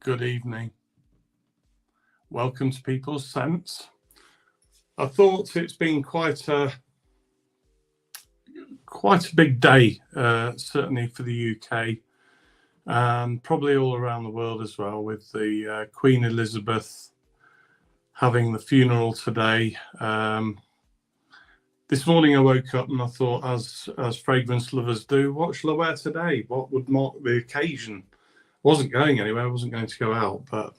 Good evening. Welcome to People's Sense. I thought it's been quite a big day, certainly for the UK and probably all around the world as well, with the Queen Elizabeth having the funeral today. This morning I woke up and I thought, as fragrance lovers do, what shall I wear today? What would mark the occasion? I wasn't going anywhere, I wasn't going to go out, but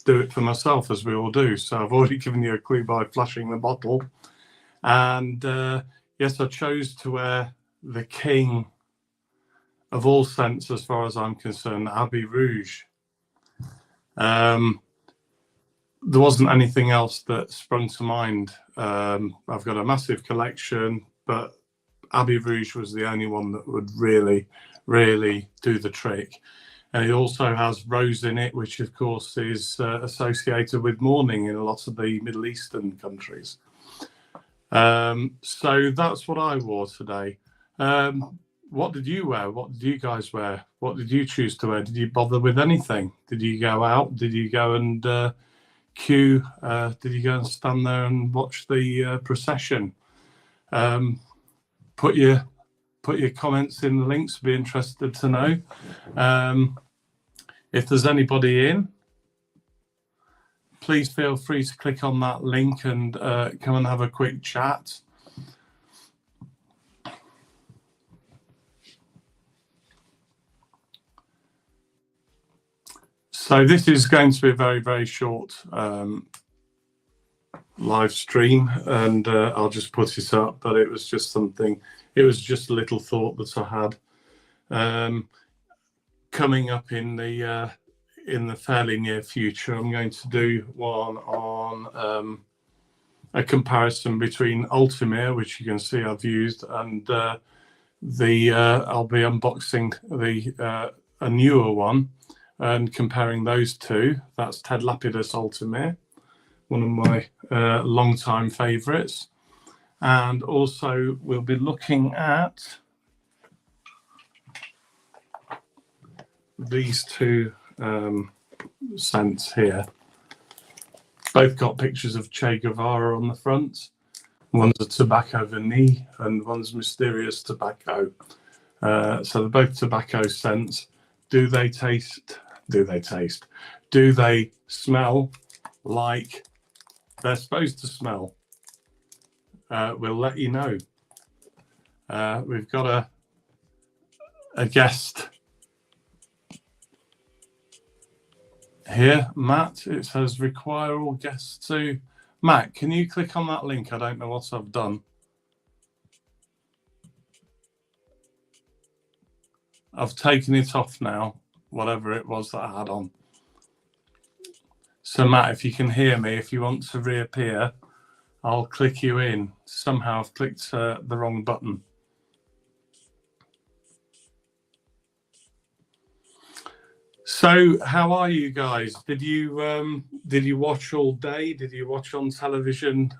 do it for myself, as we all do. So I've already given you a clue by flashing the bottle. And yes, I chose to wear the king of all scents, as far as I'm concerned, Abbey Rouge. There wasn't anything else that sprung to mind. I've got a massive collection, but Abbey Rouge was the only one that would really do the trick. And it also has rose in it, which of course is associated with mourning in a lot of the Middle Eastern countries. So that's what I wore today. What did you wear? What did you guys wear? What did you choose to wear? Did you bother with anything? Did you go out? Did you go and queue? Did you go and stand there and watch the procession? Put your comments in the links. Be interested to know. If there's anybody in, please feel free to click on that link and come and have a quick chat. So this is going to be a very short live stream, and I'll just put it up, but it was just something, it was just a little thought that I had. Coming up in the fairly near future, I'm going to do one on a comparison between Ultimere, which you can see I've used, and I'll be unboxing a newer one and comparing those two. That's Ted Lapidus Ultimere, one of my long-time favourites. And also we'll be looking at these two scents here. Both got pictures of Che Guevara on the front. One's a Tobacco Vanille and one's Mysterious Tobacco. So they're both tobacco scents. Do they smell like they're supposed to smell? We'll let you know. We've got a guest here, Matt. It says require all guests to. Matt, can you click on that link? I don't know what I've done. I've taken it off now, whatever it was that I had on. So Matt, if you can hear me, if you want to reappear, I'll click you in. Somehow I've clicked the wrong button. So how are you guys? Did you watch all day? Did you watch on television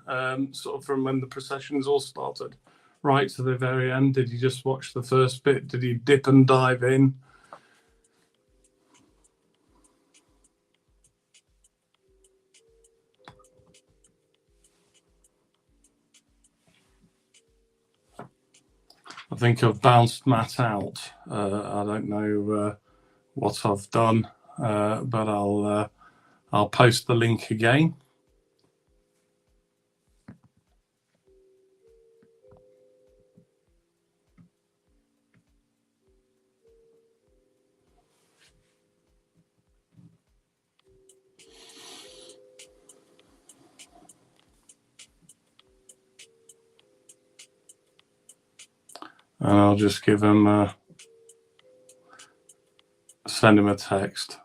sort of from when the processions all started right to the very end? Did you just watch the first bit? Did you dip and dive in? I think I've bounced Matt out. I don't know what I've done, but I'll post the link again. And I'll just give him send him a text.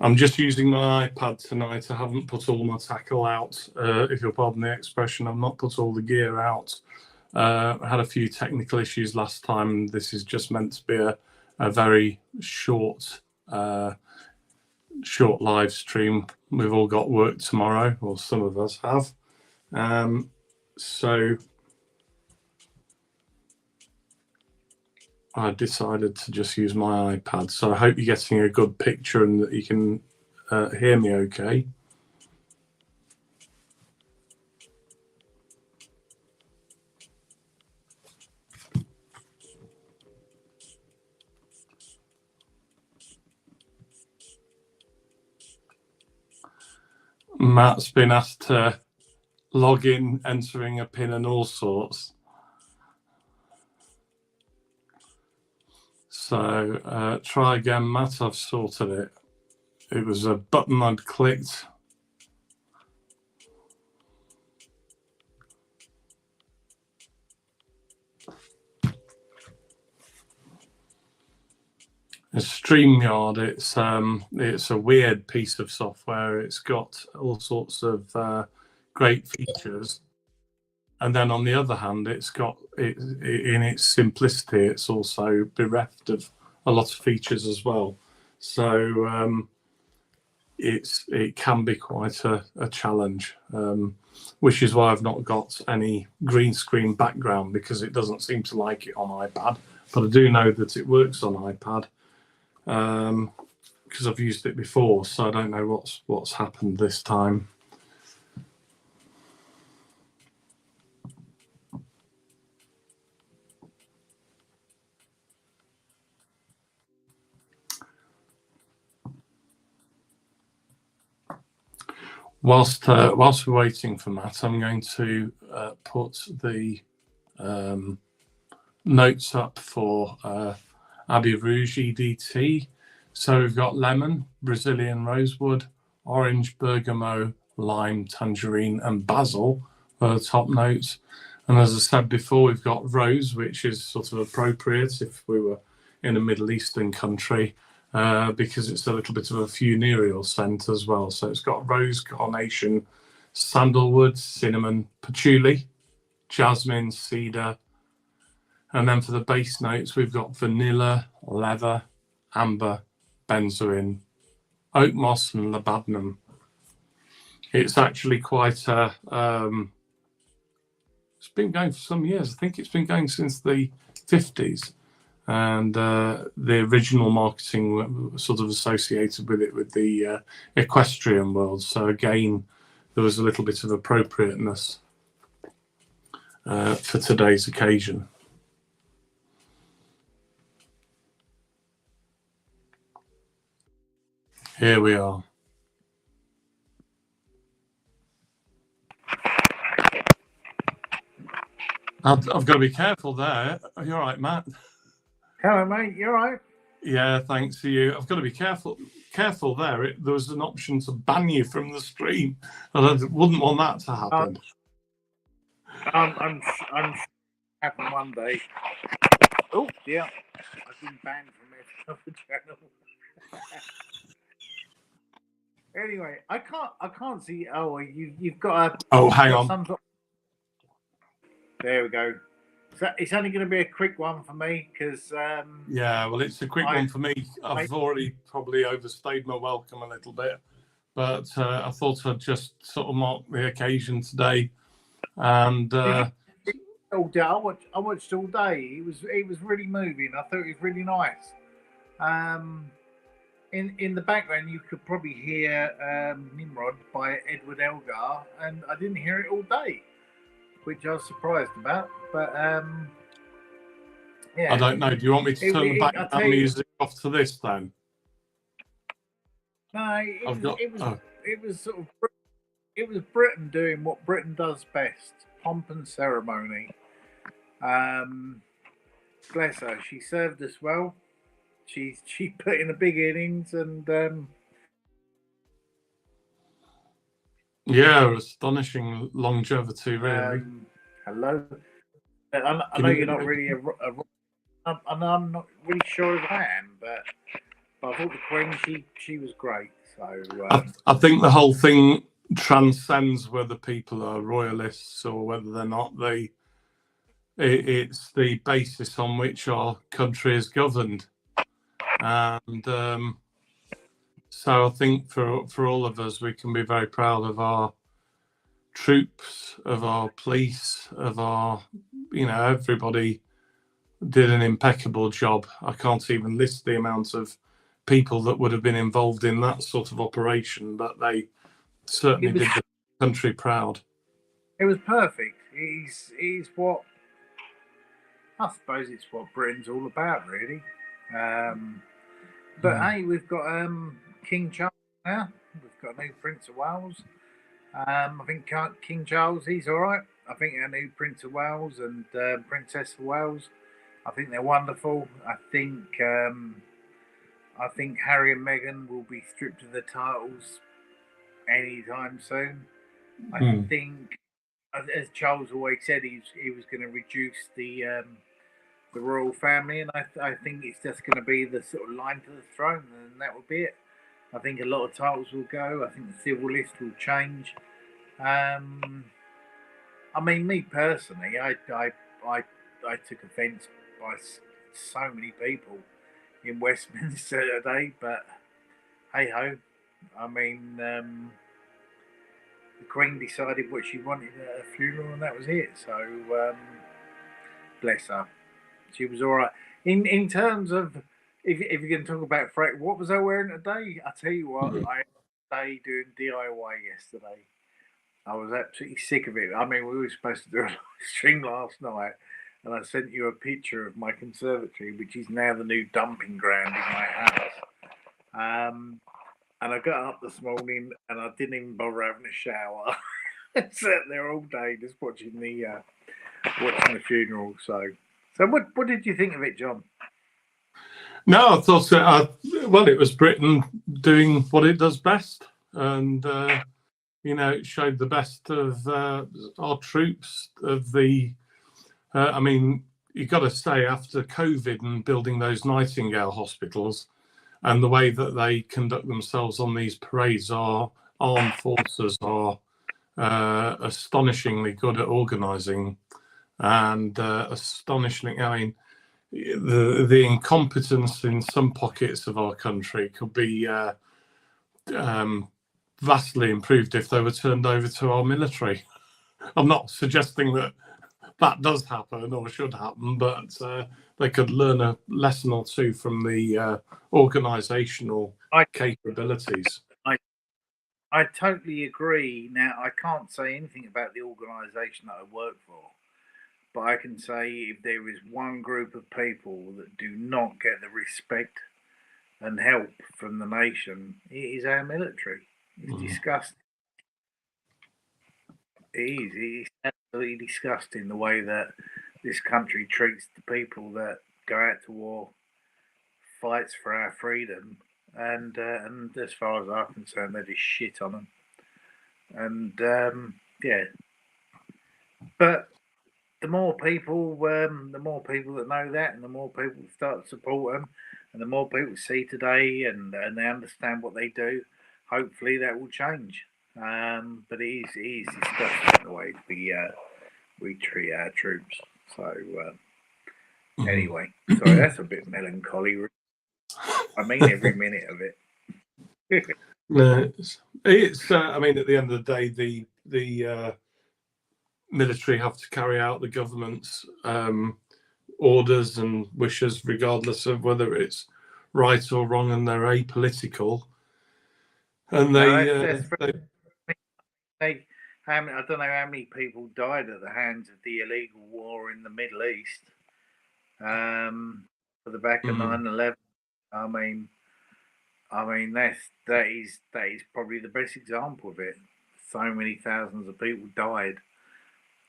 I'm just using my iPad tonight. I haven't put all my tackle out. If you'll pardon the expression, I've not put all the gear out. I had a few technical issues last time. This is just meant to be a very short live stream. We've all got work tomorrow, or some of us have. So I decided to just use my iPad. So I hope you're getting a good picture and that you can hear me okay. Matt's been asked to log in, entering a PIN and all sorts. So try again, Matt. I've sorted it. It was a button I'd clicked. StreamYard, it's a weird piece of software. It's got all sorts of great features, and then on the other hand, it's got in its simplicity, it's also bereft of a lot of features as well. So it can be quite a challenge, which is why I've not got any green screen background, because it doesn't seem to like it on iPad. But I do know that it works on iPad, because I've used it before, so I don't know what's happened this time. Whilst we're waiting for Matt, I'm going to put the notes up for Abbey Rouge EDT. So we've got lemon, Brazilian rosewood, orange, bergamot, lime, tangerine, and basil are the top notes. And as I said before, we've got rose, which is sort of appropriate if we were in a Middle Eastern country, because it's a little bit of a funereal scent as well. So it's got rose, carnation, sandalwood, cinnamon, patchouli, jasmine, cedar. And then for the base notes, we've got vanilla, leather, amber, benzoin, oak moss, and labdanum. It's actually quite a... it's been going for some years. I think it's been going since the 50s. And the original marketing was sort of associated with it with the equestrian world. So again, there was a little bit of appropriateness for today's occasion. Here we are. I've got to be careful there. Are you all right, Matt? Hello, mate. You all right? Yeah, thanks to you. I've got to be careful there. There was an option to ban you from the stream, and I wouldn't want that to happen. I'm happen one day. Oh, yeah. I've been banned from every other channel. Anyway, I can't see. Oh, you've got a. Oh, hang on. There we go. So it's only going to be a quick one for me because. Yeah, well, it's a quick one for me. I've already probably overstayed my welcome a little bit, but I thought I'd just sort of mark the occasion today. And all day, I watched all day. It was really moving. I thought it was really nice. In the background, you could probably hear Nimrod by Edward Elgar, and I didn't hear it all day, which I was surprised about. But yeah, I don't know. Do you want me to turn the background music off to this then? No, it was sort of. It was Britain doing what Britain does best: pomp and ceremony. Bless her, she served us well. She put in a big innings, and yeah, astonishing longevity, really. Hello, I know you're not really I'm not really sure if I am, but I thought the Queen, she was great. So I think the whole thing transcends whether people are royalists or whether they're not. It's the basis on which our country is governed, and so I think for all of us, we can be very proud of our troops, of our police, of our everybody did an impeccable job. I can't even list the amount of people that would have been involved in that sort of operation, but they certainly did the country proud. It was perfect. He's what I suppose it's what Britain's all about, really. But hey, we've got King Charles now. We've got a new Prince of Wales. I think King Charles, he's all right. I think our new Prince of Wales and Princess of Wales, I think they're wonderful. I think Harry and Meghan will be stripped of the titles anytime soon. I think, as Charles always said, he was going to reduce the royal family, and I think it's just going to be the sort of line to the throne, and that will be it. I think a lot of titles will go. I think the civil list will change. I mean, me personally, I took offence by so many people in Westminster today, but hey ho. I mean, the Queen decided what she wanted at her funeral, and that was it. So bless her. She was all right. In terms of, if you're going to talk about Frank, what was I wearing today? I tell you what, I had a day doing DIY yesterday. I was absolutely sick of it. I mean, we were supposed to do a live stream last night, and I sent you a picture of my conservatory, which is now the new dumping ground in my house. And I got up this morning, and I didn't even bother having a shower. I sat there all day just watching the funeral. So what did you think of it, John? No, I thought it was Britain doing what it does best, and it showed the best of our troops. I mean, you've got to say, after COVID and building those Nightingale hospitals, and the way that they conduct themselves on these parades, our armed forces are astonishingly good at organising, and astonishingly, I mean, the incompetence in some pockets of our country could be vastly improved if they were turned over to our military. I'm not suggesting that does happen or should happen, but they could learn a lesson or two from the organisational capabilities. I totally agree. Now, I can't say anything about the organisation that I work for, but I can say if there is one group of people that do not get the respect and help from the nation, it is our military. It's disgusting. It is absolutely disgusting the way that this country treats the people that go out to war, fights for our freedom, and as far as I'm concerned, they just shit on them. And yeah, but the more people that know that, and the more people start to support them, and the more people see today, and they understand what they do, hopefully that will change. But it is disgusting the way we treat our troops. So anyway, sorry, that's a bit melancholy. I mean, every minute of it. No, it's. I mean, at the end of the day, the military have to carry out the government's orders and wishes, regardless of whether it's right or wrong, and they're apolitical. And I don't know how many people died at the hands of the illegal war in the Middle East. For the back of 9/11. I mean that is probably the best example of it. So many thousands of people died,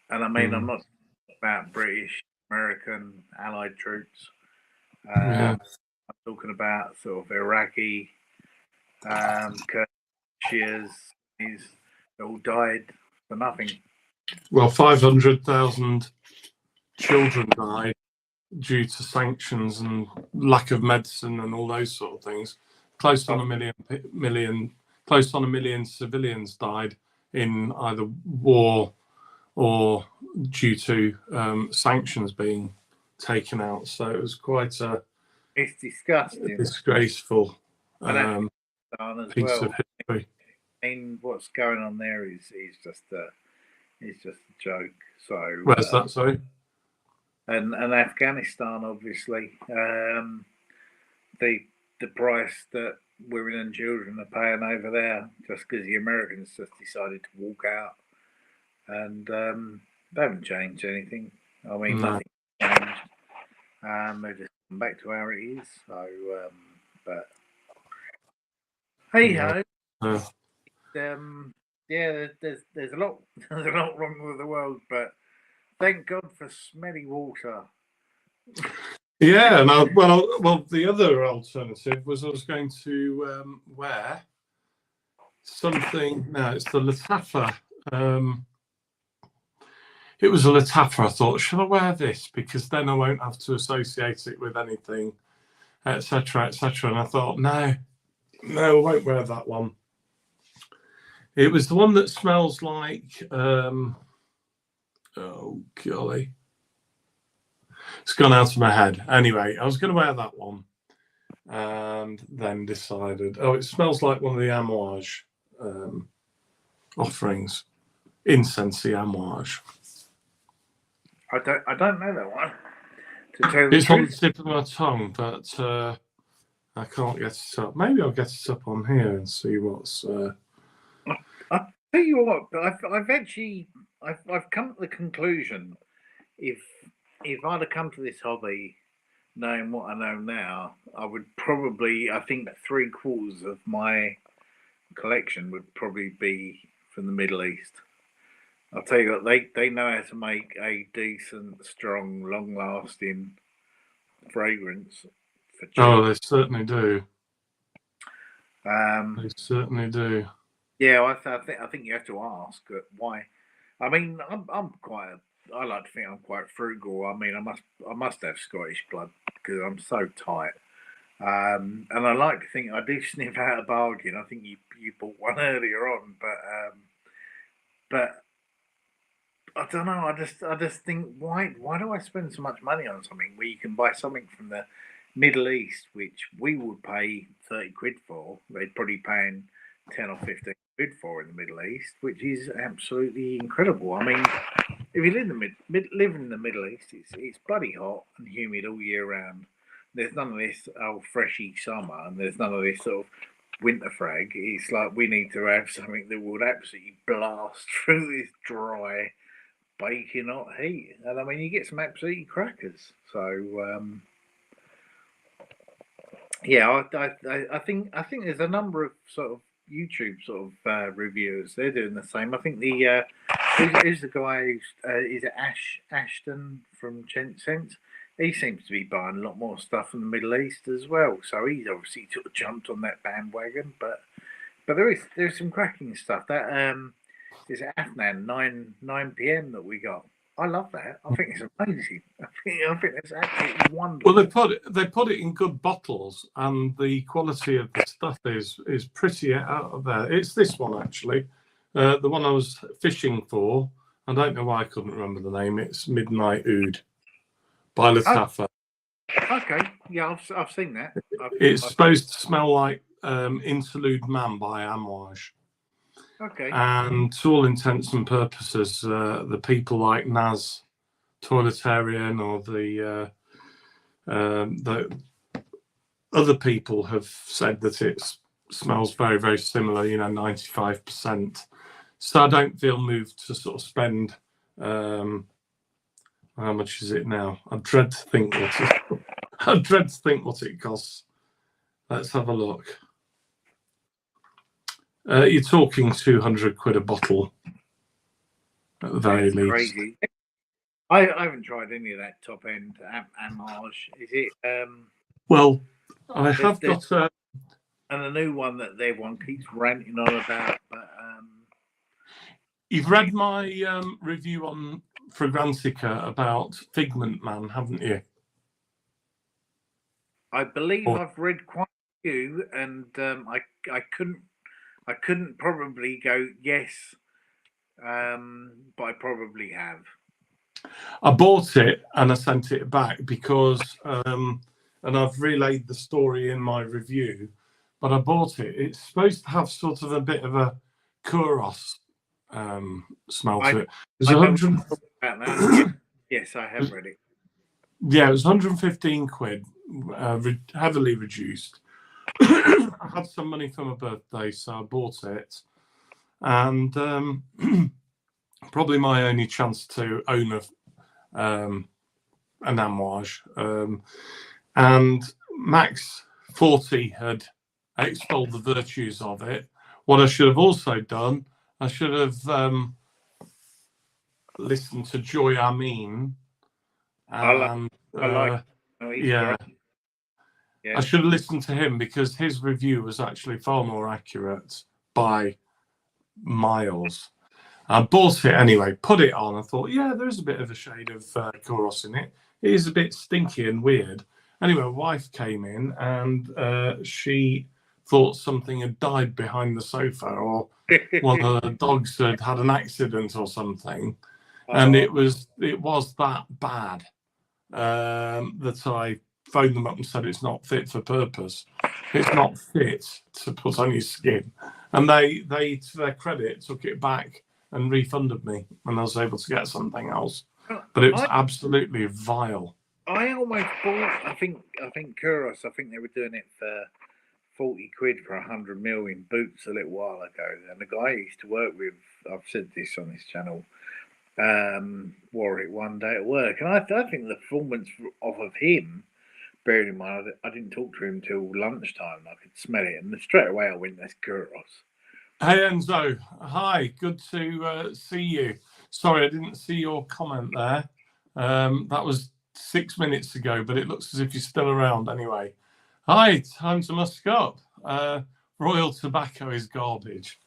and I mean I'm not talking about British, American, Allied troops. I'm talking about sort of Iraqi, Kurds, they all died for nothing. Well, 500,000 children died due to sanctions and lack of medicine and all those sort of things. Close on a million civilians died in either war or due to sanctions being taken out. So it was quite it's disgusting, disgraceful piece of history. I mean, what's going on there is just a joke. So where's that? Sorry, and Afghanistan, obviously. The price that women and children are paying over there, just because the Americans just decided to walk out, and they haven't changed anything. I mean, No. nothing changed. They've just come back to how it is. So, but hey ho, yeah, there's a lot there's a lot wrong with the world, but thank God for smelly water. Yeah, no, well, the other alternative was I was going to wear something. No, it's the Latafa. It was a Latafa. I thought, should I wear this? Because then I won't have to associate it with anything, etc., etc. And I thought, no, I won't wear that one. It was the one that smells like, oh, golly. It's gone out of my head. Anyway, I was going to wear that one and then decided, oh, it smells like one of the Amouage offerings. Incensey Amouage. I don't know that one. To tell It's the on the truth. tip of my tongue, but I can't get it up. Maybe I'll get it up on here and see what's... I'll tell you what, but I've come to the conclusion, if I'd have come to this hobby knowing what I know now, I would probably, I think 3/4 of my collection would probably be from the Middle East. I'll tell you what, they know how to make a decent, strong, long-lasting fragrance for cheap. Oh, they certainly do. They certainly do. Yeah, I think you have to ask why. I mean, I like to think I'm quite frugal. I mean, I must have Scottish blood because I'm so tight. And I like to think I do sniff out a bargain. I think you bought one earlier on, but I don't know. I just think why do I spend so much money on something where you can buy something from the Middle East, which we would pay 30 quid for? They'd probably paying 10 or 15 quid for in the Middle East, which is absolutely incredible. I mean, if you live in the Middle East, it's bloody hot and humid all year round. There's none of this freshy summer, and there's none of this sort of winter frag. It's like we need to have something that would absolutely blast through this dry, baking hot heat. And I mean, you get some absolutely crackers. So yeah, I think there's a number of sort of YouTube sort of reviewers. They're doing the same. I think the who's the guy who's is it Ashton from Sense? He seems to be buying a lot more stuff from the Middle East as well. So he's obviously sort of jumped on that bandwagon. But there's some cracking stuff. That is Afnan 9 p.m. that we got. I love that. I think it's amazing. I think that's absolutely wonderful. Well, they put it in good bottles, and the quality of the stuff is pretty out of there. It's this one actually, the one I was fishing for. I don't know why I couldn't remember the name. It's Midnight Oud by Latafa. Okay, yeah, I've seen that. It's supposed to smell like Interlude Man by Amouage. Okay. And to all intents and purposes, the people like Naz Toiletarian or the other people have said that it smells very, very similar, 95%. So I don't feel moved to sort of spend, how much is it now? I dread to think what it costs. Let's have a look. You're talking 200 quid a bottle at the very least. Crazy. I haven't tried any of that top end Amouage. Is it? Well, I have got a. And the new one that everyone keeps ranting on about. But you've read my review on Fragrantica about Figment Man, haven't you? I believe I've read quite a few, and I couldn't probably go yes, but I probably have. I bought it and I sent it back because, and I've relayed the story in my review, but I bought it. It's supposed to have sort of a bit of a Kouros smell to it. There's 100. About that. Yes, I have read it. Yeah, it was 115 quid, heavily reduced. I had some money for my birthday, so I bought it. And probably my only chance to own an Amouage. And Max 40 had extolled the virtues of it. What I should have also done, I should have listened to Joy Amin. And I like. Oh, he's yeah, great. Yeah. I should have listened to him because his review was actually far more accurate by miles. I bought it anyway, put it on. I thought, yeah, there's a bit of a shade of Kouros in it. It is a bit stinky and weird. Anyway, wife came in and she thought something had died behind the sofa, or one of the dogs had had an accident or something. And it was that bad that I phoned them up and said it's not fit for purpose. It's not fit to put on your skin. And they to their credit, took it back and refunded me, and I was able to get something else. But it was absolutely vile. I almost bought. I think Kouros. I think they were doing it for 40 quid for 100 mil in Boots a little while ago. And the guy I used to work with, I've said this on this channel, wore it one day at work, and I think the performance of him. Bearing in mind, I didn't talk to him till lunchtime. I could smell it, and straight away I went, "That's Kouros." Hey Enzo, hi, good to see you. Sorry, I didn't see your comment there. That was 6 minutes ago, but it looks as if you're still around anyway. Hi, time to musk up. Royal Tobacco is garbage.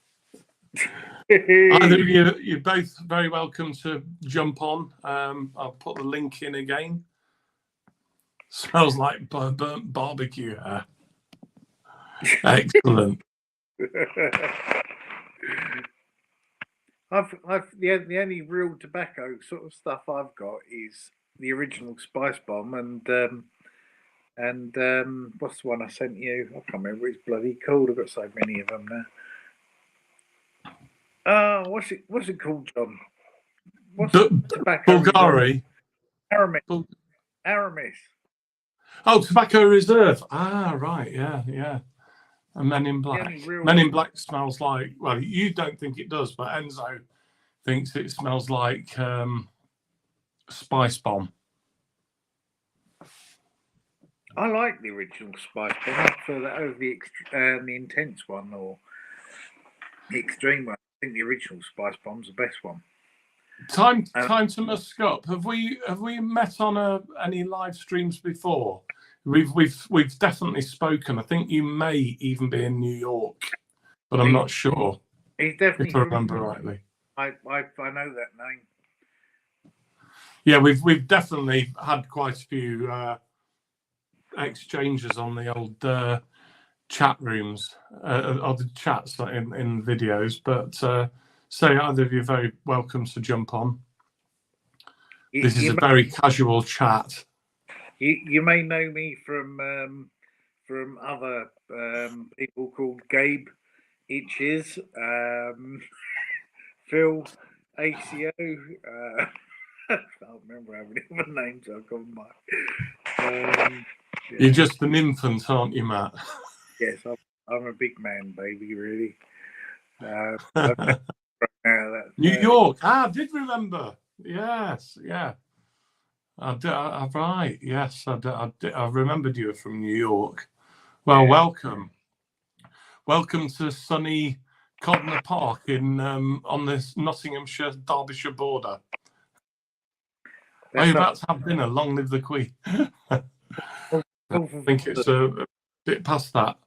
Either of you, you're both very welcome to jump on. I'll put the link in again. Smells like burnt barbecue hair. Excellent. The only real tobacco sort of stuff I've got is the original Spice Bomb and what's the one I sent you? I can't remember. It's bloody called. I've got so many of them now. What's it called, John? What's tobacco? Bulgari. Aramis. Oh, Tobacco Reserve. Ah, right. Yeah. And Men in Black. Men in Black smells like, well, you don't think it does, but Enzo thinks it smells like Spice Bomb. I like the original Spice Bomb. I prefer that over the intense one or the extreme one. I think the original Spice Bomb's the best one. Time to musk up. Have we met on any live streams before? We've definitely spoken. I think you may even be in New York, but I'm not sure. He's definitely, if I remember rightly. I know that name. Yeah, we've definitely had quite a few exchanges on the old chat rooms, or the chats in videos. But say either of you are very welcome to jump on. This is a very casual chat. You may know me from other people called Gabe Itches, Phil ACO. I can't remember how many other names I've got. Yeah. You're just an infant, aren't you, Matt? Yes, I'm a big man, baby. Really. New York. I did remember. Yes, yeah. Right. Yes, I remembered you were from New York. Well, welcome to sunny Codner Park in on this Nottinghamshire Derbyshire border. Are you about to have dinner? Long live the Queen. I think it's a bit past that.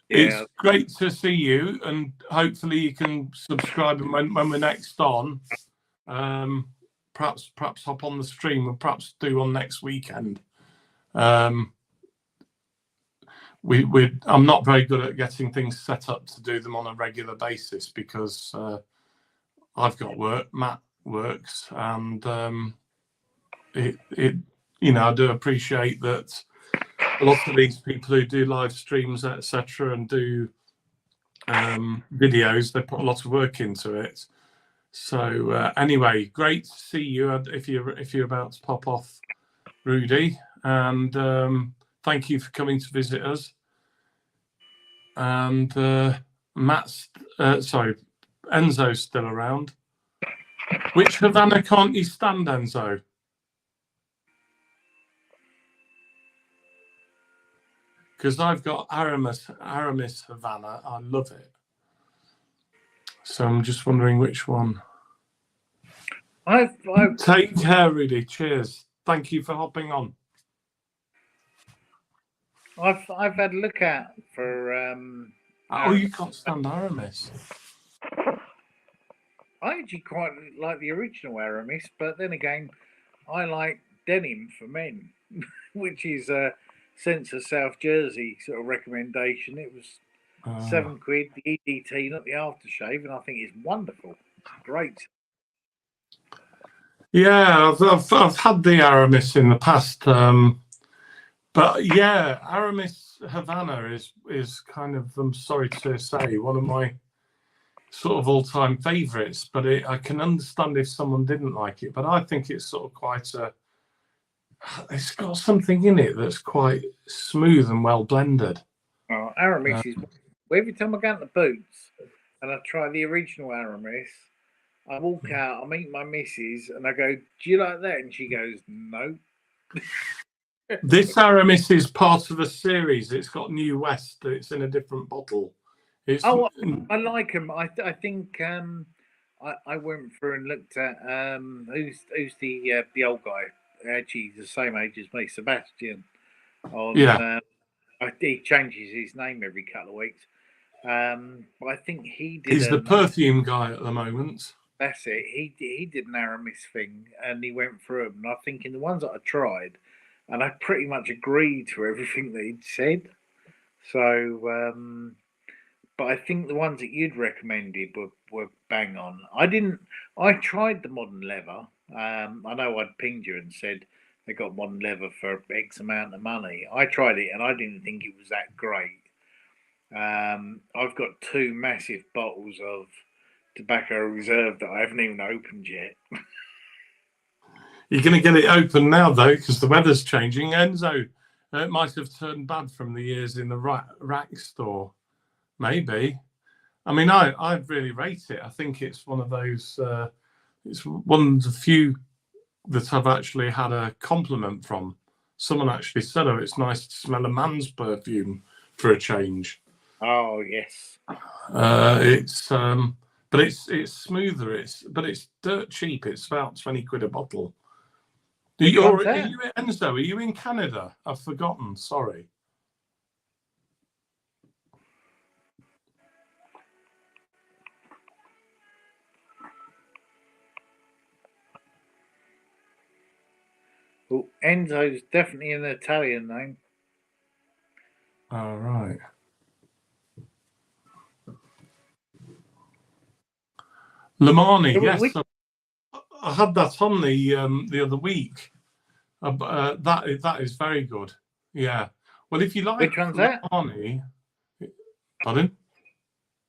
Yeah. It's great to see you, and hopefully you can subscribe. And when we're next on, perhaps hop on the stream, and perhaps do one next weekend. I'm not very good at getting things set up to do them on a regular basis because I've got work. Matt works, and I do appreciate that a lot of these people who do live streams, etc., and do videos, they put a lot of work into it. So anyway, great to see you. If you're about to pop off Rudy, and thank you for coming to visit us. And Enzo's still around. Which Havana can't you stand, Enzo? Because I've got Aramis Havana. I love it. So I'm just wondering which one. I've Take care, Rudy. Cheers. Thank you for hopping on. I've had a look out for. Oh, you can't stand Aramis. I actually quite like the original Aramis, but then again, I like denim for men, which is a Sense of South Jersey sort of recommendation. It was £7, the EDT, not the aftershave, and I think it's wonderful. Great. Yeah, I've had the Aramis in the past, but yeah, Aramis Havana is kind of, I'm sorry to say, one of my sort of all-time favourites. But I can understand if someone didn't like it. But I think it's sort of it's got something in it that's quite smooth and well blended. Oh, Aramis is. Every time I go out the Boots and I try the original Aramis, I walk out, I meet my missus, and I go, "Do you like that?" And she goes, "No." This Aramis is part of a series. It's got New West. It's in a different bottle. I like them. I think I went through and looked at who's the old guy. Actually, he's the same age as me, Sebastian. He changes his name every couple of weeks. But I think he did. He's the perfume guy at the moment. That's it. He did an Aramis thing, and he went through them. And I think in the ones that I tried, and I pretty much agreed to everything that he'd said. So, but I think the ones that you'd recommended were bang on. I tried the modern leather. I know I'd pinged you and said they got modern leather for X amount of money. I tried it and I didn't think it was that great. I've got 2 massive bottles of Tobacco Reserve that I haven't even opened yet. You're going to get it open now, though, because the weather's changing. Enzo, it might have turned bad from the years in the rack store. Maybe. I mean, I really rate it. I think it's one of those. It's one of the few that I've actually had a compliment from. Someone actually said, "Oh, it's nice to smell a man's perfume for a change." Oh yes. But it's smoother. But it's dirt cheap. It's about 20 quid a bottle. Are you Enzo? Are you in Canada? I've forgotten. Sorry. Well, Enzo's definitely an Italian name. All right. Lamani, yes. I had that on the other week. That is very good. Yeah. Well, if you like Which one's Lamani, pardon?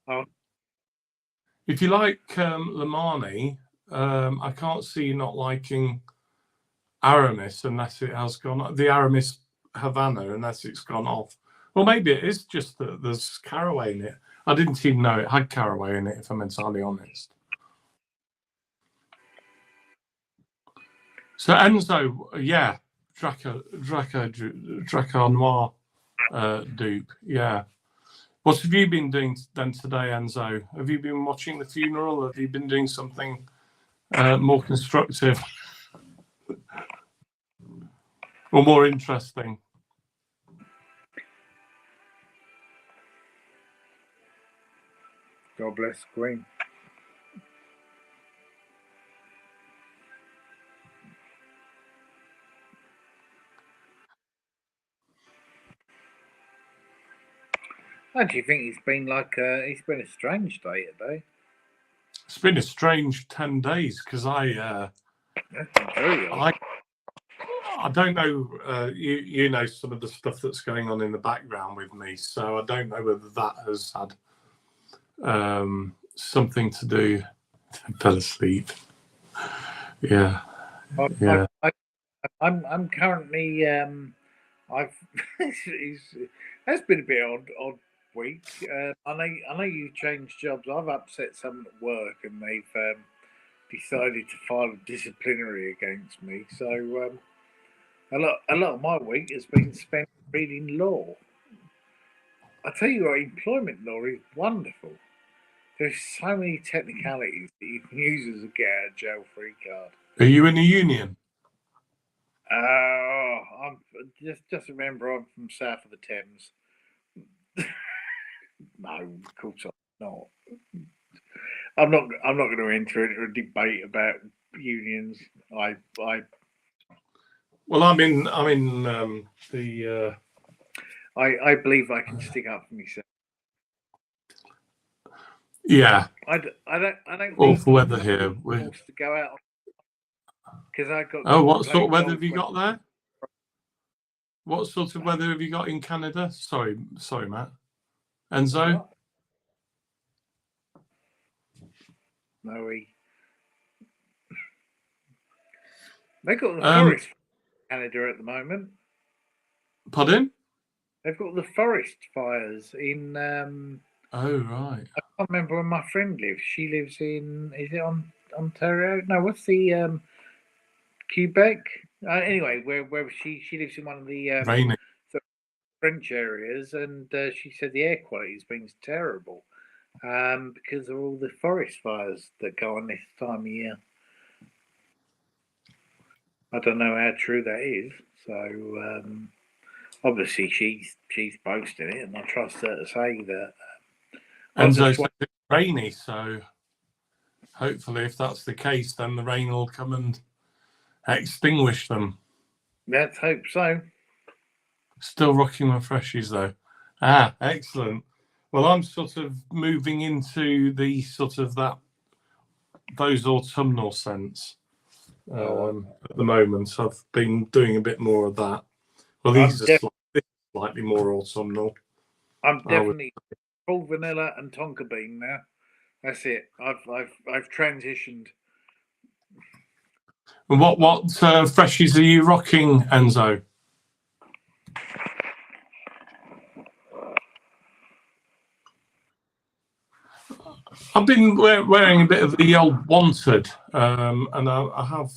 Oh. If you like Lamani, I can't see you not liking Aramis unless it has gone. The Aramis Havana, unless it's gone off. Well, maybe it is just that there's caraway in it. I didn't even know it had caraway in it, if I'm entirely honest. So Enzo, yeah, Draco Noir dupe, yeah. What have you been doing then today, Enzo? Have you been watching the funeral? Have you been doing something more constructive or more interesting? God bless Queen. I actually think it's been a strange day today. It's been a strange 10 days because I don't know. You know some of the stuff that's going on in the background with me, so I don't know whether that has had something to do. I fell asleep. Yeah. I I'm currently I've that's been a bit odd week. I know you changed jobs. I've upset someone at work, and they've decided to file a disciplinary against me. So a lot of my week has been spent reading law. I tell you what, employment law is wonderful. There's so many technicalities that you can use as a get out of jail free card. Are you in a union? I'm just remember I'm from south of the Thames. No, of course I'm not. I'm not going to enter into a debate about unions. Well, I'm in the. I believe I can stick up for myself. Yeah. I don't. Awful weather here. To go out because I got. Oh, what sort of weather have you got there? What sort of weather have you got in Canada? Sorry, Matt. Enzo? No, they got the forest Canada at the moment. Pardon? They've got the forest fires in. Oh right. I can't remember where my friend lives. She lives in. Is it on Ontario? No, what's the Quebec? Anyway, where she lives in one of the French areas, and she said the air quality has been terrible because of all the forest fires that go on this time of year. I don't know how true that is. So obviously she's boasting it, and I trust her to say that. And so it's rainy, so hopefully, if that's the case, then the rain will come and extinguish them. Let's hope so. Still rocking my freshies though. Excellent. Well, I'm sort of moving into the sort of those autumnal scents at the moment. So I've been doing a bit more of that. Well, these are slightly more autumnal. I'm definitely full vanilla and tonka bean now. That's it. I've transitioned. And what freshies are you rocking, Enzo? I've been wearing a bit of the old Wanted, and I have.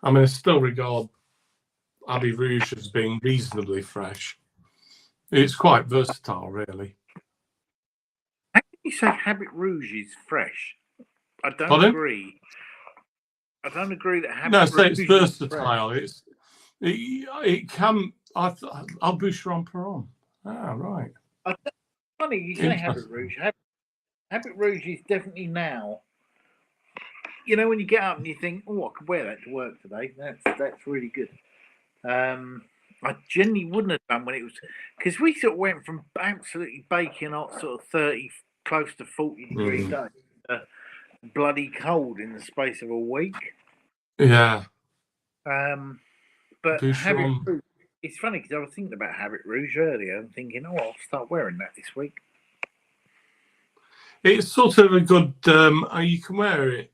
I still regard Abbey Rouge as being reasonably fresh. It's quite versatile, really. How can you say Habit Rouge is fresh? I don't agree. I don't agree that Habit Rouge it's versatile. It can. I'll Boucheron Perron. Right. Funny you say Habit Rouge. Habit Rouge is definitely now. You know, when you get up and you think, "Oh, I could wear that to work today." That's really good. I generally wouldn't have done when it was because we sort of went from absolutely baking hot, sort of 30, close to 40-degree days, bloody cold in the space of a week. Yeah. But Habit Rouge, it's funny because I was thinking about Habit Rouge earlier and thinking, "Oh, I'll start wearing that this week." It's sort of a good. You can wear it.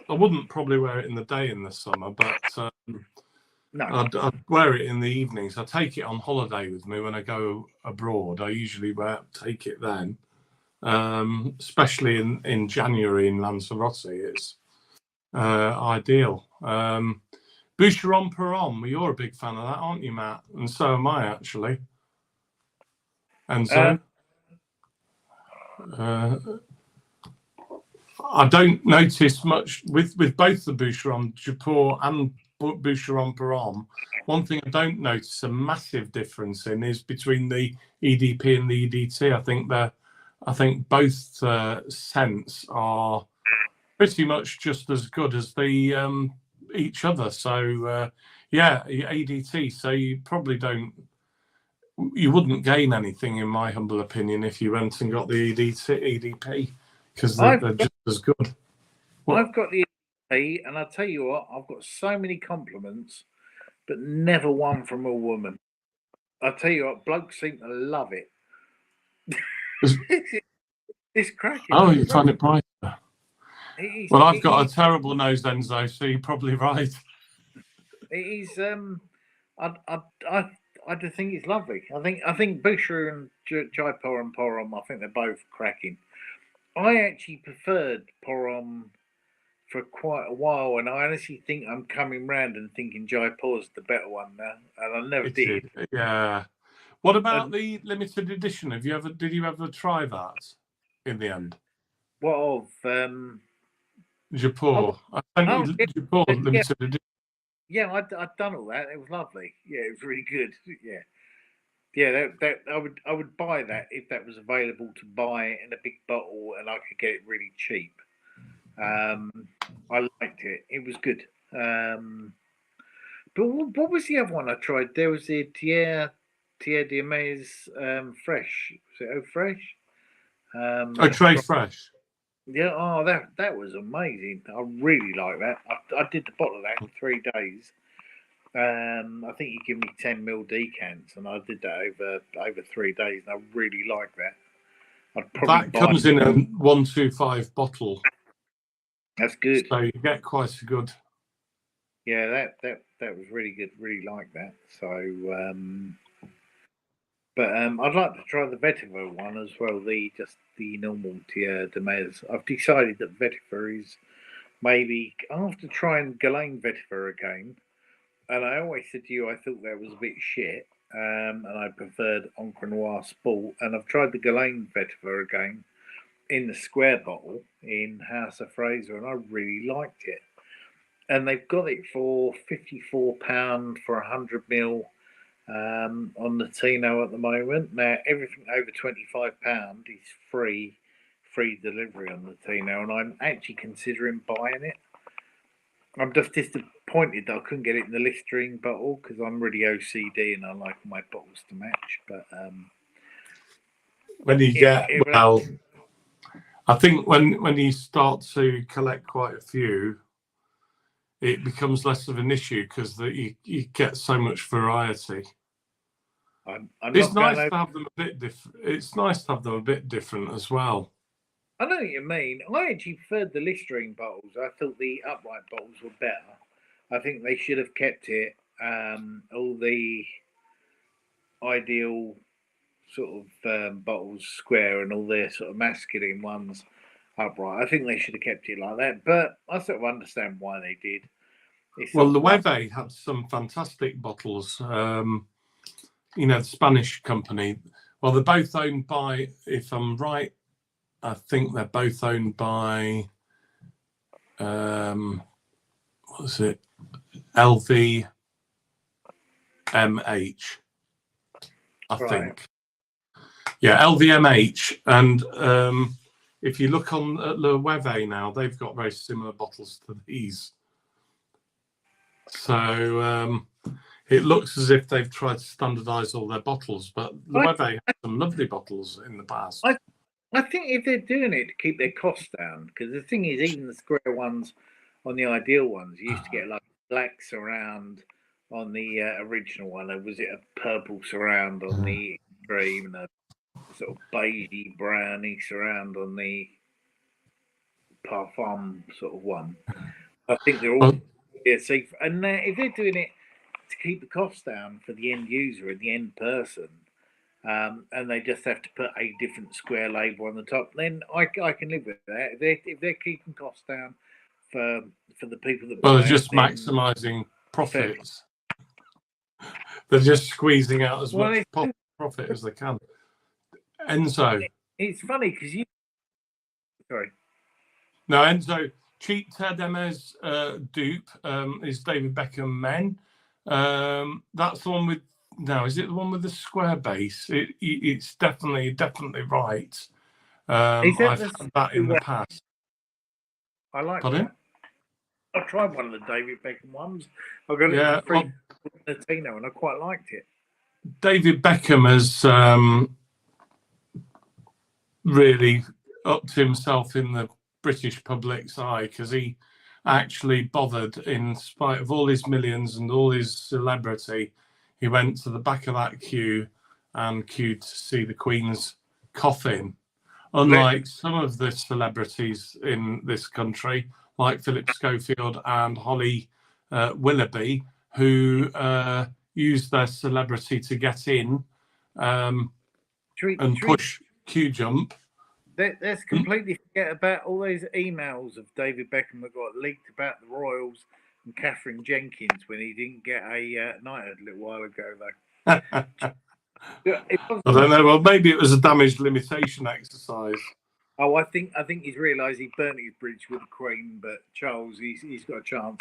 I wouldn't probably wear it in the day in the summer, but no, I'd wear it in the evenings. I take it on holiday with me when I go abroad. I usually take it then, especially in January in Lanzarote. It's ideal. Boucheron Perron. Well, you're a big fan of that, aren't you, Matt? And so am I, actually. And so. I don't notice much with both the Boucheron Japur and Boucheron Perron. One thing I don't notice a massive difference in is between the EDP and the EDT. I think both scents are pretty much just as good as the each other. So EDT. So you probably you wouldn't gain anything, in my humble opinion, if you went and got the EDP. Because they're just as good. I've got the EDP, and I'll tell you what, I've got so many compliments, but never one from a woman. I'll tell you what, blokes seem to love it. It's cracking. Oh, you find it brighter? Well, I've got a terrible nose, Enzo, so you're probably right. It is. I just think it's lovely. I think Bushra and Jaipur and Porom. I think they're both cracking. I actually preferred Porom for quite a while, and I honestly think I'm coming round and thinking Jaipur's the better one now, and I never It did. is, yeah. What about And the limited edition? Did you ever try that in the end? what of? Jaipur. Oh, I think oh Jaipur yeah, limited edition. yeah. I'd done all that. It was lovely. Yeah, it was really good. Yeah, yeah. That I would buy that if that was available to buy in a big bottle, and I could get it really cheap. Um, I liked it. It was good. But what was the other one I tried? There was the Tier d'Ames Fresh. Was it Oh Fresh? Oh, I Trey tried. Fresh. Yeah. Oh, that was amazing. I really like that. I did the bottle of that in 3 days. I think you give me 10 ml decants, and I did that over 3 days, and I really like that. I'd probably That buy. comes in a 125 bottle, That's good. so you get quite a good. Yeah, that was really good. Really like that. So, but I'd like to try the vetiver one as well. The normal Tier de Mez. I've decided that vetiver is maybe after trying Galen vetiver again. And I always said to you, I thought that was a bit shit. And I preferred Encre Noir Sport. And I've tried the Galen vetiver again in the square bottle in House of Fraser, and I really liked it. And they've got it for £54 for 100 ml on the Tino at the moment. Now everything over £25 is free delivery on the Tino, and I'm actually considering buying it. I'm just disappointed that I couldn't get it in the Listerine bottle because I'm really OCD and I like my bottles to match. But When you get well, I think when you start to collect quite a few, it becomes less of an issue because you get so much variety. It's nice to have them a bit different. It's nice to have them a bit different as well. I know what you mean. I actually preferred the Listerine bottles. I thought the upright bottles were better. I think they should have kept it all the ideal sort of bottles square and all their sort of masculine ones upright. I think they should have kept it like that. But I sort of understand why they did. Well, Loewe had some fantastic bottles. The Spanish company. Well, they're both owned by, if I'm right, I think they're both owned by, what was it? LVMH, I think. Yeah, LVMH. And if you look on Loewe now, they've got very similar bottles to these. So it looks as if they've tried to standardise all their bottles, but Loewe had some lovely bottles in the past. I think if they're doing it to keep their costs down, because the thing is, even the square ones on the ideal ones, you used to get like black surround on the original one, or was it a purple surround on the extreme, and a sort of beigey browny surround on the parfum sort of one? I think they're all safe, and if they're doing it to keep the costs down for the end user and the end person. And they just have to put a different square label on the top. Then I can live with that. If they're keeping costs down for the people that they're just maximising profits. They're just squeezing out as much profit as they can. Enzo, it's funny because sorry. No, Enzo, cheap Ted Emez dupe is David Beckham Men. That's the one with. Now, is it the one with the square base? It's definitely right. I've had that in the past. I like Pardon? that. I tried one of the David Beckham ones. I got it for free Latino, and I quite liked it. David Beckham has really upped himself in the British public's eye because he actually bothered, in spite of all his millions and all his celebrity. He went to the back of that queue and queued to see the Queen's coffin. Unlike some of the celebrities in this country, like Philip Schofield and Holly Willoughby, who use their celebrity to get in and push Q jump. Let's completely forget about all those emails of David Beckham that got leaked about the Royals and Catherine Jenkins when he didn't get a knighthood a little while ago, though. I don't know. Well, maybe it was a damage limitation exercise. Oh, I think he's realised he burnt his bridge with the Queen, but Charles, he's got a chance.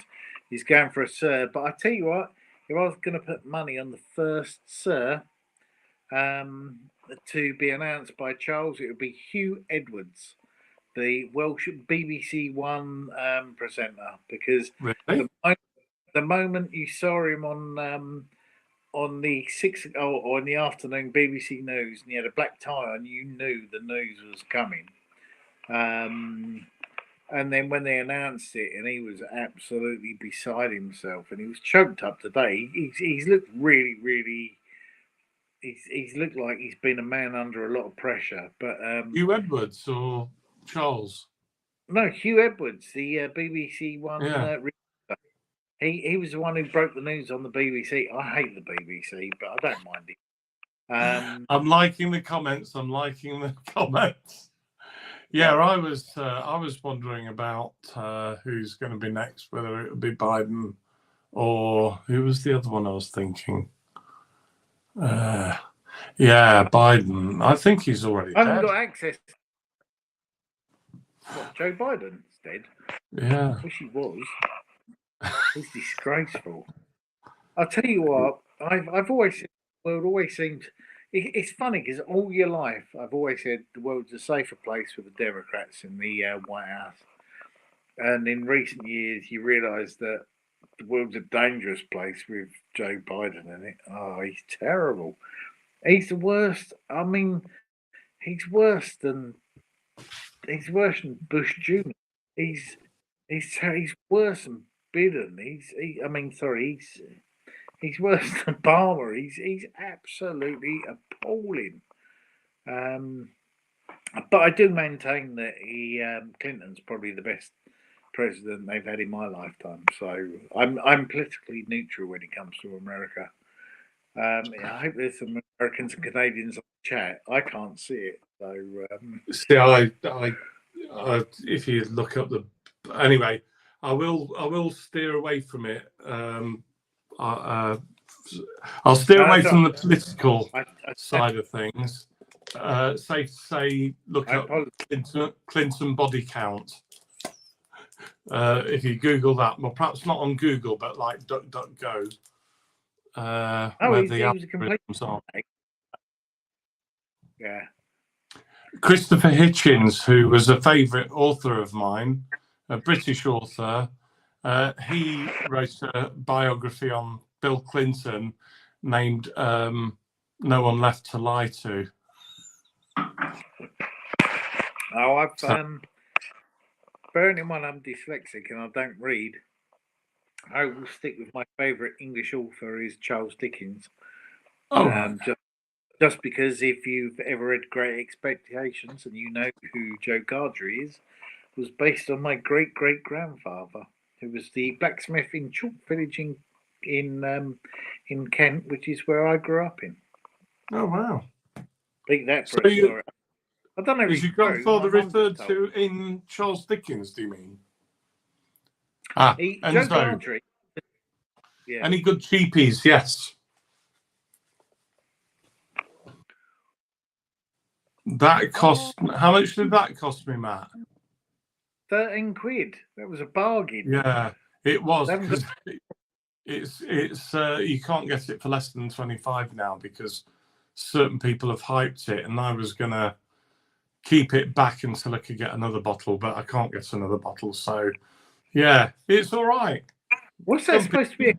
He's going for a Sir. But I tell you what, if I was going to put money on the first Sir to be announced by Charles, it would be Hugh Edwards, the Welsh BBC One presenter, because really? the moment you saw him on the 6 or in the afternoon BBC News, and he had a black tie on, you knew the news was coming. And then when they announced it, and he was absolutely beside himself, and he was choked up today. He's looked really, really. He's looked like he's been a man under a lot of pressure. But Hugh Edwards or Charles? No, Hugh Edwards, the BBC One. Yeah. He was the one who broke the news on the BBC. I hate the BBC, but I don't mind it. I'm liking the comments. Yeah, I was wondering about who's going to be next, whether it would be Biden or who was the other one I was thinking. Yeah, Biden. I think he's already dead. I haven't got access. What, Joe Biden's dead? Yeah. I wish he was. It's disgraceful. I'll tell you what, I've always said the world always seemed. It's funny because all your life I've always said the world's a safer place with the Democrats in the White House, and in recent years you realise that the world's a dangerous place with Joe Biden in it. Oh, he's terrible. He's the worst. I mean, he's worse than Bush Jr. He's worse than Biden. He's worse than Palmer. He's absolutely appalling. But I do maintain that Clinton's probably the best president they've had in my lifetime. So I'm politically neutral when it comes to America. I hope there's some Americans and Canadians on the chat. I can't see it. So see, I if you look up anyway, I will steer away from it. I'll steer away from the political side of things. Safe to say, look up Clinton body count. If you Google that, well, perhaps not on Google, but like DuckDuckGo. Where the algorithms are. Yeah. Christopher Hitchens, who was a favourite author of mine, a British author, he wrote a biography on Bill Clinton named No One Left to Lie To. Oh, I've bearing in mind I'm dyslexic and I don't read, I will stick with my favourite English author is Charles Dickens. Oh, just because if you've ever read Great Expectations and you know who Joe Gargery is, was based on my great grandfather, who was the blacksmith in Chalk Village in Kent, which is where I grew up in. Oh wow! Think that for a story. I don't know. Is your grandfather referred to in Charles Dickens? Do you mean? Joe Gargery. Yeah. Any good cheapies? Yes. That cost. How much did that cost me, Matt? 13 quid. That was a bargain. Yeah, it was. It's you can't get it for less than 25 now because certain people have hyped it, and I was gonna keep it back until I could get another bottle, but I can't get another bottle. So, yeah, it's all right. What's that supposed to be?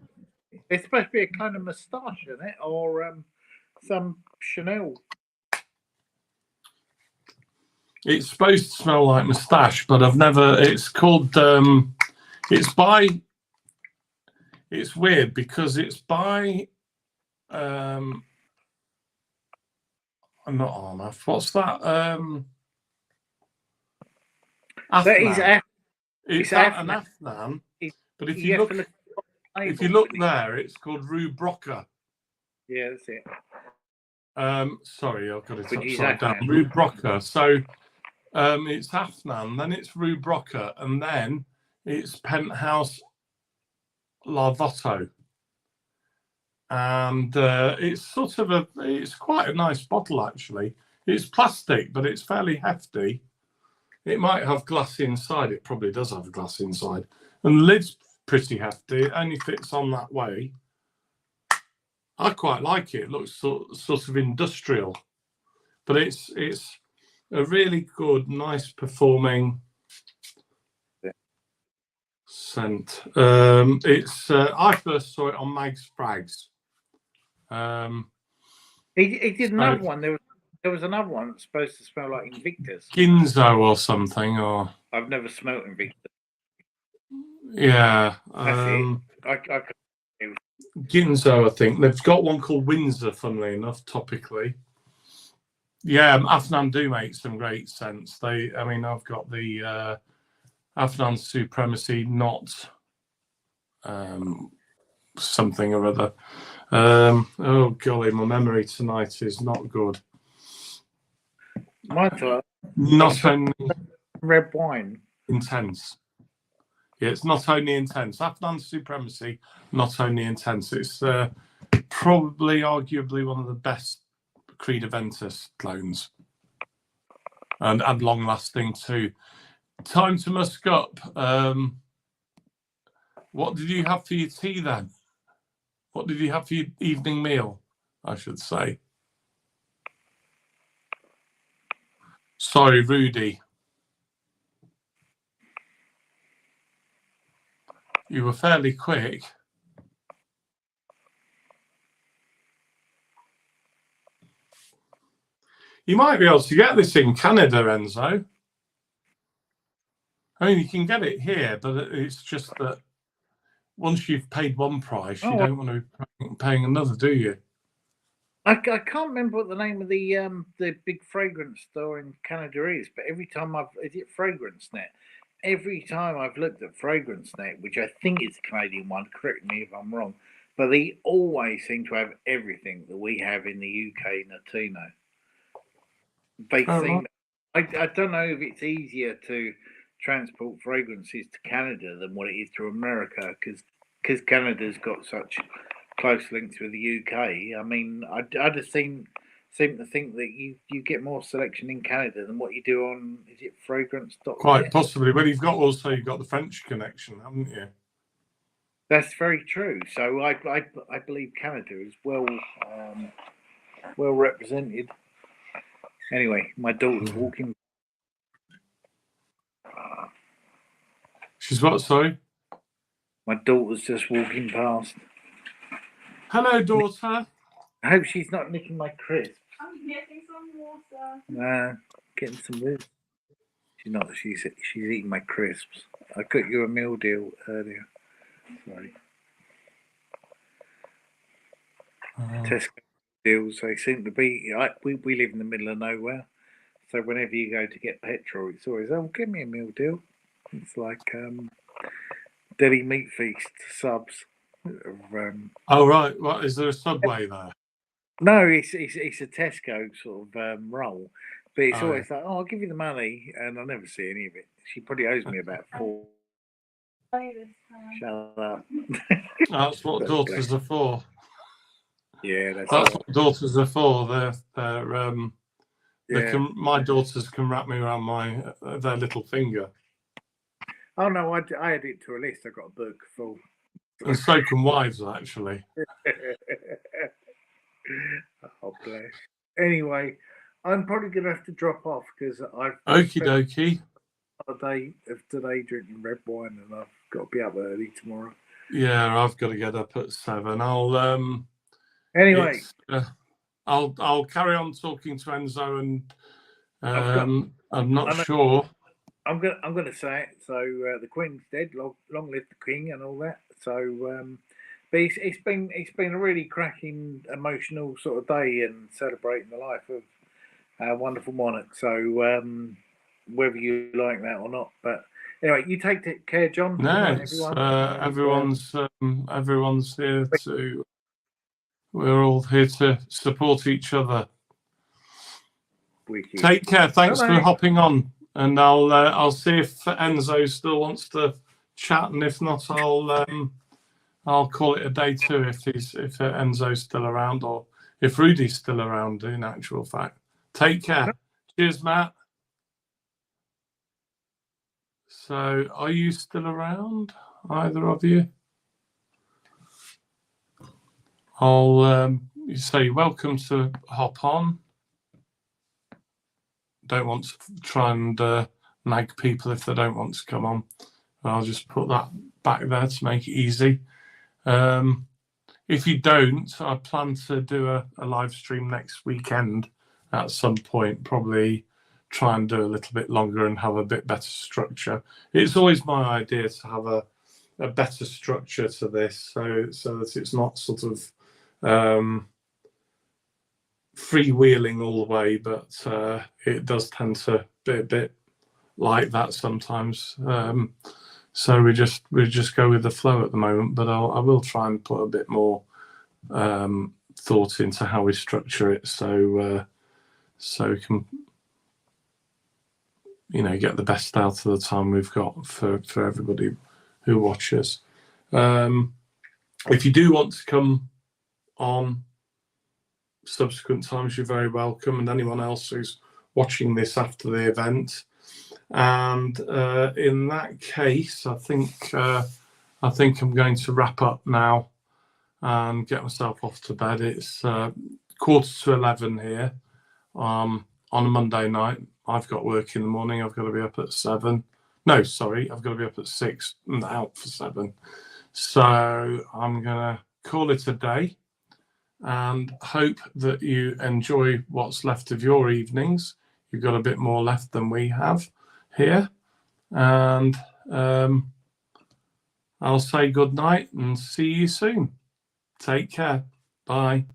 It's supposed to be a kind of moustache, isn't it, or some Chanel? It's supposed to smell like moustache, but I've never. It's called. It's weird because it's by. I'm not Armaf. What's that? That is it's an Afnan. But if you look, if you look there, it's called Rue Broca. Yeah, that's it. Sorry, I've got it Which is upside down. Afnan. Rue Broca. So it's Afnan, then it's Rue Broca, and then it's Penthouse Larvotto. And it's sort of it's quite a nice bottle, actually. It's plastic, but it's fairly hefty. It might have glass inside. It probably does have glass inside. And the lid's pretty hefty. It only fits on that way. I quite like it. It looks sort of industrial. But it's a really good, nice performing scent. I first saw it on Mag's Frags. He did another one. There was another one that's supposed to smell like Invictus. Ginzo or something, or I've never smelled Invictus. yeah. That's it. Ginzo, I think. They've got one called Windsor, funnily enough, topically. Yeah, Afnan do make some great scents. I've got the Afnan Supremacy, not something or other. Oh golly, my memory tonight is not good. Mine's Not only red wine. Intense. Yeah, it's not only intense. Afnan Supremacy, not only intense. It's probably, arguably, one of the best Creed Aventus clones, and long lasting too. Time to musk up. What did you have for your tea then? What did you have for your evening meal, I should say? Sorry, Rudy. You were fairly quick. You might be able to get this in Canada, Enzo. I mean, you can get it here, but it's just that once you've paid one price, you don't want to be paying another, do you? I can't remember what the name of the big fragrance store in Canada is, but every time is it FragranceNet? Every time I've looked at FragranceNet, which I think is a Canadian one, correct me if I'm wrong, but they always seem to have everything that we have in the UK Latino. They seem. Right. I don't know if it's easier to transport fragrances to Canada than what it is to America, because Canada's got such close links with the UK. I mean, I just seem to think that you get more selection in Canada than what you do on, is it fragrance.net? Quite possibly. Well, you've got the French connection, haven't you? That's very true. So I believe Canada is well represented. Anyway, my daughter's walking. She's what, sorry? My daughter's just walking past. Hello, daughter. I hope she's not nicking my crisps. I'm getting some water. Nah, getting some water. She's not. She's eating my crisps. I got you a meal deal earlier. Sorry. Tesco deals. They seem to be. We live in the middle of nowhere, so whenever you go to get petrol, it's always, oh, give me a meal deal. It's like Deli Meat Feast subs. Oh right. What is there a Subway there? No, it's a Tesco sort of roll, but it's always like, oh, I'll give you the money, and I never see any of it. She probably owes me about 4. Shut up. That's what daughters are for. Yeah, that's what daughters are for. My daughters can wrap me around their little finger. Oh no, I add it to a list. I got a book full. And so can wives, actually. Oh bless. Anyway, I'm probably gonna have to drop off because I've okie dokie. A day of today drinking red wine, and I've got to be up early tomorrow. Yeah, I've got to get up at 7. Anyway, I'll carry on talking to Enzo, and I'm not sure. I'm gonna say it. So the Queen's dead. Long live the King and all that. So, but it's been a really cracking, emotional sort of day and celebrating the life of our wonderful monarch. So whether you like that or not, but Anyway, you take care, John. Good No, night, it's, everyone. And, everyone's here to. We're all here to support each other. wicked. Take care. Thanks for Bye-bye. hopping on, and I'll see if Enzo still wants to chat, and if not, I'll call it a day too if Enzo's still around, or if Rudy's still around. In actual fact, take care. Cheers, Matt. So, are you still around, either of you? I'll say welcome to hop on. Don't want to try and nag people if they don't want to come on. I'll just put that back there to make it easy. If you don't, I plan to do a live stream next weekend at some point, probably try and do a little bit longer and have a bit better structure. It's always my idea to have a better structure to this, so that it's not sort of freewheeling all the way, but it does tend to be a bit like that sometimes. So we just go with the flow at the moment, but I will try and put a bit more thought into how we structure it, so we can, get the best out of the time we've got for everybody who watches. If you do want to come on subsequent times, you're very welcome, and anyone else who's watching this after the event. And in that case, I think I'm going to wrap up now and get myself off to bed. It's 11:15 here on a Monday night. I've got work in the morning. I've got to be up at 7. No, sorry, I've got to be up at 6 and out for 7. So I'm going to call it a day and hope that you enjoy what's left of your evenings. You've got a bit more left than we have here. And I'll say good night and see you soon. Take care. Bye.